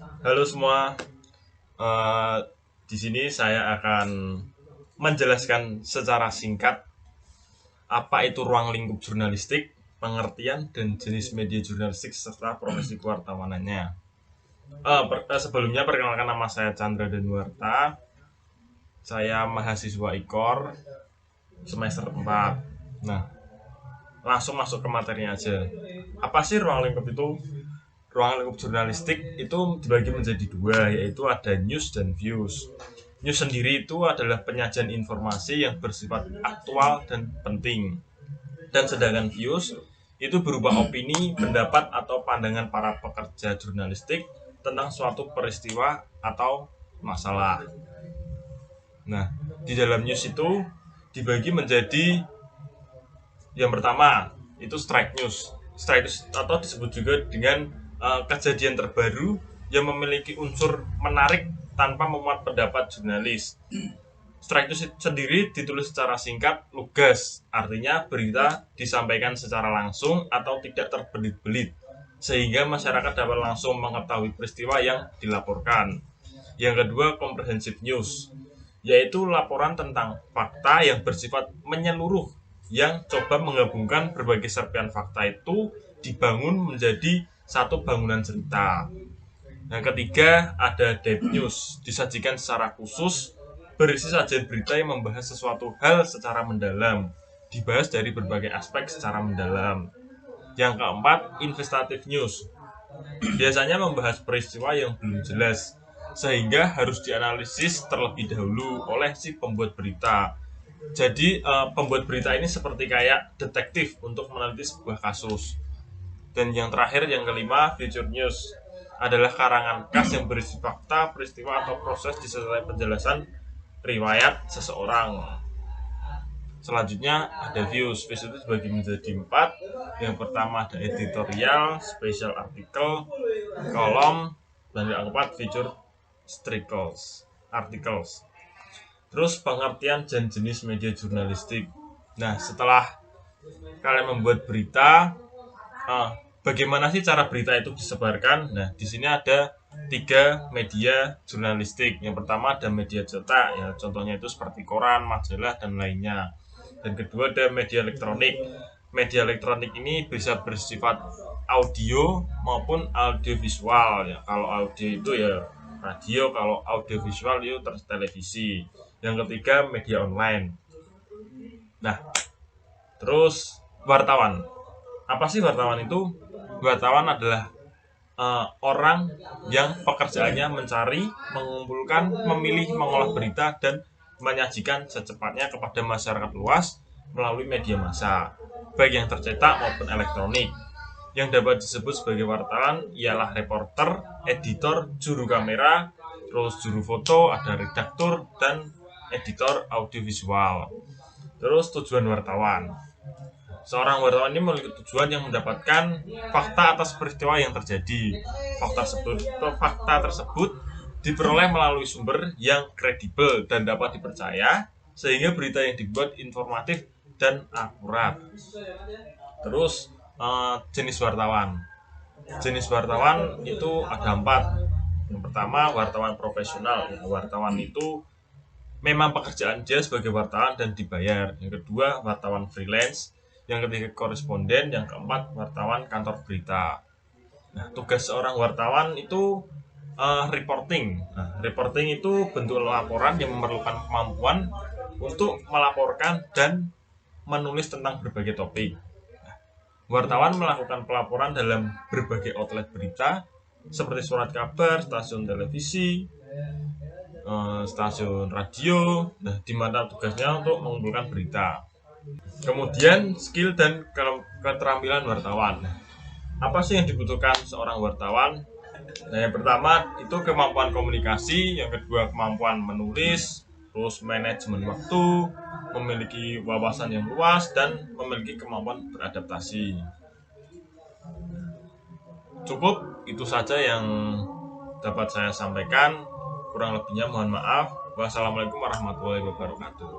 Halo semua, eh, di sini saya akan menjelaskan secara singkat apa itu ruang lingkup jurnalistik, pengertian dan jenis media jurnalistik serta profesi kewartawanannya. Sebelumnya perkenalkan, nama saya Chandra Danuarta, saya mahasiswa IKOR semester 4. Nah, langsung masuk ke materinya aja. Apa sih ruang lingkup itu? Ruang lingkup jurnalistik itu dibagi menjadi dua, yaitu ada news dan views. News sendiri itu adalah penyajian informasi yang bersifat aktual dan penting. Dan sedangkan views itu berupa opini, pendapat atau pandangan para pekerja jurnalistik tentang suatu peristiwa atau masalah. Nah, di dalam news itu dibagi menjadi yang pertama itu strike news. Strike news atau disebut juga dengan kejadian terbaru yang memiliki unsur menarik tanpa memuat pendapat jurnalis. Strike news sendiri ditulis secara singkat, lugas, artinya berita disampaikan secara langsung atau tidak terbelit-belit, sehingga masyarakat dapat langsung mengetahui peristiwa yang dilaporkan. Yang kedua, comprehensive news, yaitu laporan tentang fakta yang bersifat menyeluruh, yang coba menggabungkan berbagai serpian fakta itu dibangun menjadi satu bangunan cerita. Yang ketiga, ada depth news, disajikan secara khusus, berisi sajian berita yang membahas sesuatu hal secara mendalam, dibahas dari berbagai aspek secara mendalam. Yang keempat, investigative news, biasanya membahas peristiwa yang belum jelas, sehingga harus dianalisis terlebih dahulu oleh si pembuat berita. Jadi pembuat berita ini seperti kayak detektif untuk meneliti sebuah kasus. Dan yang terakhir, yang kelima, feature news, adalah karangan khas yang berisi fakta, peristiwa, atau proses disertai penjelasan riwayat seseorang. Selanjutnya ada views. Views itu dibagi menjadi 4. Yang pertama ada editorial, special article, kolom, dan yang keempat feature articles. Terus pengertian dan jenis media jurnalistik. Nah, setelah kalian membuat berita, bagaimana sih cara berita itu disebarkan? Nah, di sini ada 3 media jurnalistik. Yang pertama ada media cetak, ya contohnya itu seperti koran, majalah, dan lainnya. Dan kedua ada media elektronik. Media elektronik ini bisa bersifat audio maupun audiovisual. Ya, kalau audio itu ya radio, kalau audiovisual itu televisi. Yang ketiga media online. Nah, terus wartawan. Apa sih wartawan itu? Wartawan adalah orang yang pekerjaannya mencari, mengumpulkan, memilih, mengolah berita, dan menyajikan secepatnya kepada masyarakat luas melalui media massa, baik yang tercetak maupun elektronik. Yang dapat disebut sebagai wartawan ialah reporter, editor, juru kamera, terus juru foto, ada redaktur, dan editor audiovisual. Terus tujuan wartawan. Seorang wartawan ini memiliki tujuan yang mendapatkan fakta atas peristiwa yang terjadi. Fakta tersebut diperoleh melalui sumber yang kredibel dan dapat dipercaya, sehingga berita yang dibuat informatif dan akurat. Terus jenis wartawan. Jenis wartawan itu ada 4. Yang pertama, wartawan profesional. Ya, wartawan itu memang pekerjaan dia sebagai wartawan dan dibayar. Yang kedua, wartawan freelance. Yang ketiga, koresponden. Yang keempat, wartawan kantor berita. Nah, tugas seorang wartawan itu reporting. Nah, reporting itu bentuk laporan yang memerlukan kemampuan untuk melaporkan dan menulis tentang berbagai topik. Nah, wartawan melakukan pelaporan dalam berbagai outlet berita seperti surat kabar, stasiun televisi, stasiun radio. Nah, di mana tugasnya untuk mengumpulkan berita. Kemudian skill dan keterampilan wartawan. Nah, apa sih yang dibutuhkan seorang wartawan? Nah, yang pertama itu kemampuan komunikasi, yang kedua kemampuan menulis, terus manajemen waktu, memiliki wawasan yang luas, dan memiliki kemampuan beradaptasi. Cukup itu saja yang dapat saya sampaikan. Kurang lebihnya mohon maaf. Wassalamualaikum warahmatullahi wabarakatuh.